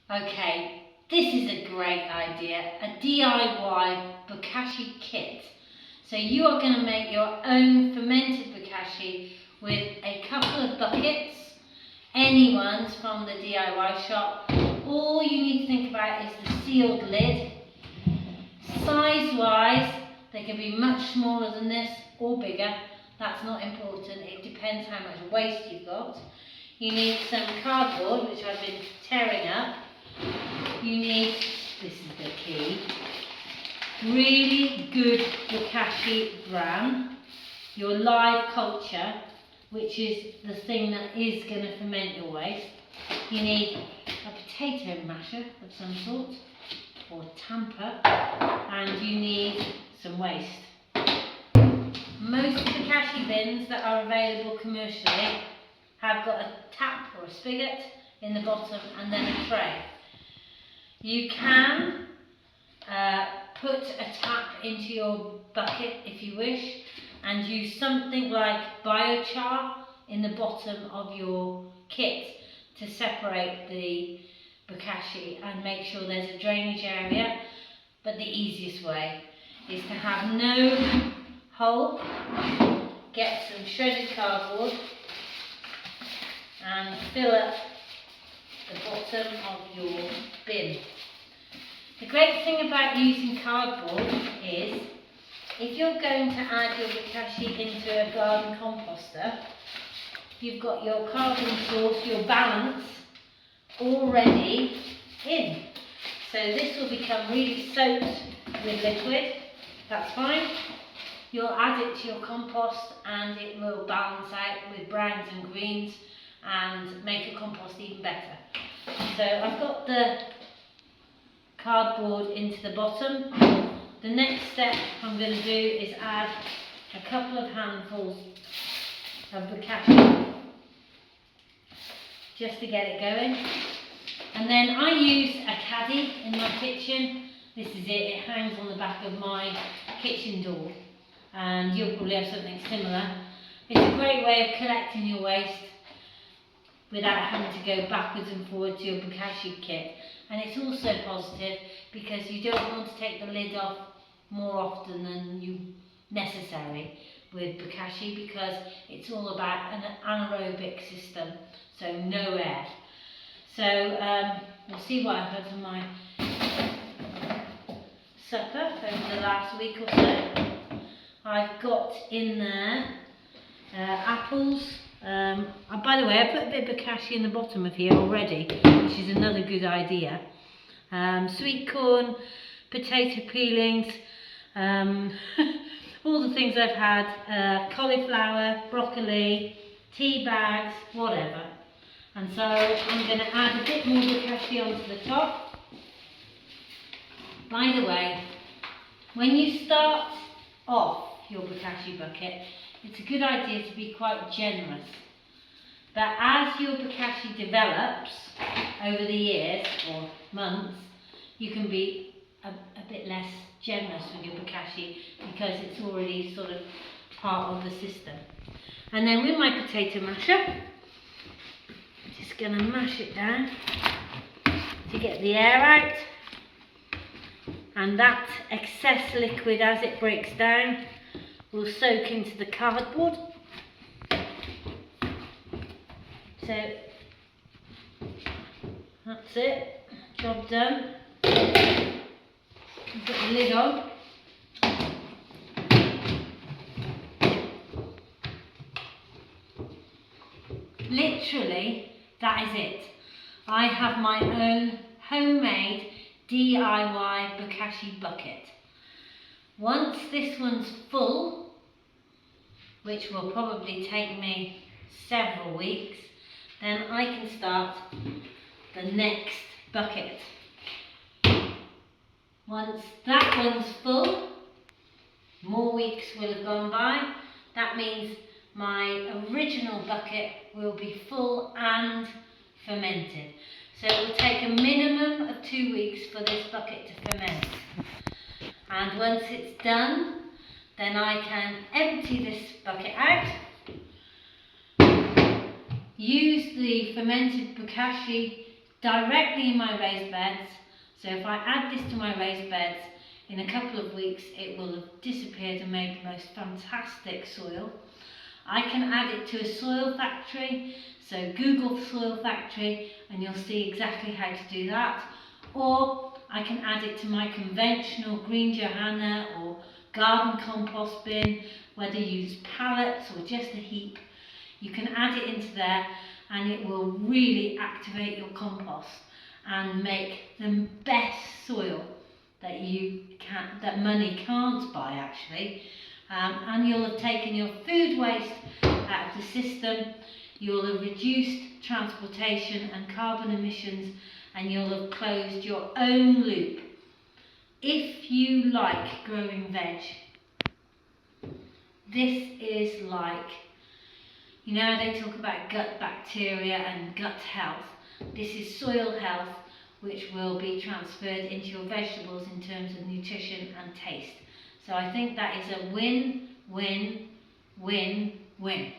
Okay, this is a great idea, a DIY Bokashi kit. So you are going to make your own fermented Bokashi with a couple of buckets, anyone's from the DIY shop. All you need to think about is the sealed lid. Size-wise, they can be much smaller than this or bigger. That's not important, it depends how much waste you've got. You need some cardboard, which I've been tearing up. You need, this is the key, really good Bokashi Bran, your live culture, which is the thing that is going to ferment your waste. You need a potato masher of some sort, or tamper, and you need some waste. Most Bokashi bins that are available commercially have got a tap or a spigot in the bottom and then a tray. You can put a tap into your bucket if you wish and use something like biochar in the bottom of your kit to separate the Bokashi and make sure there's a drainage area. But the easiest way is to have no hole, get some shredded cardboard and fill up the bottom of your bin. The great thing about using cardboard is if you're going to add your Bokashi into a garden composter, you've got your carbon source, your balance, already in. So this will become really soaked with liquid, that's fine. You'll add it to your compost and it will balance out with browns and greens and make your compost even better. So I've got the cardboard into the bottom. The next step I'm going to do is add a couple of handfuls of Bokashi just to get it going. And then I use a caddy in my kitchen. This is it, it hangs on the back of my kitchen door and you'll probably have something similar. It's a great way of collecting your waste without having to go backwards and forwards to your Bokashi kit. And it's also positive because you don't want to take the lid off more often than necessary with Bokashi because it's all about an anaerobic system, so no air. So we'll see what I've had for my supper over the last week or so. I've got in there apples. By the way, I put a bit of Bokashi in the bottom of here already, which is another good idea. Sweet corn, potato peelings, all the things I've had, cauliflower, broccoli, tea bags, whatever. And so I'm going to add a bit more Bokashi onto the top. By the way, when you start off your Bokashi bucket, it's a good idea to be quite generous. But as your Bokashi develops over the years or months, you can be a bit less generous with your Bokashi because it's already sort of part of the system. And then with my potato masher, I'm just going to mash it down to get the air out. And that excess liquid, as it breaks down, will soak into the cardboard. So that's it, job done. Put the lid on. Literally, that is it. I have my own homemade DIY Bokashi bucket. Once this one's full, which will probably take me several weeks, then I can start the next bucket. Once that one's full, more weeks will have gone by. That means my original bucket will be full and fermented. So it will take a minimum of 2 weeks for this bucket to ferment. And once it's done, then I can empty this bucket out, use the fermented Bokashi directly in my raised beds. So if I add this to my raised beds, in a couple of weeks it will have disappeared and made the most fantastic soil. I can add it to a soil factory, so Google soil factory and you'll see exactly how to do that. Or I can add it to my conventional green Johanna or garden compost bin, whether you use pallets or just a heap. You can add it into there and it will really activate your compost and make the best soil that money can't buy actually. And you'll have taken your food waste out of the system, you'll have reduced transportation and carbon emissions, and you'll have closed your own loop. If you like growing veg, this is like, you know, they talk about gut bacteria and gut health. This is soil health, which will be transferred into your vegetables in terms of nutrition and taste. So I think that is a win, win, win, win.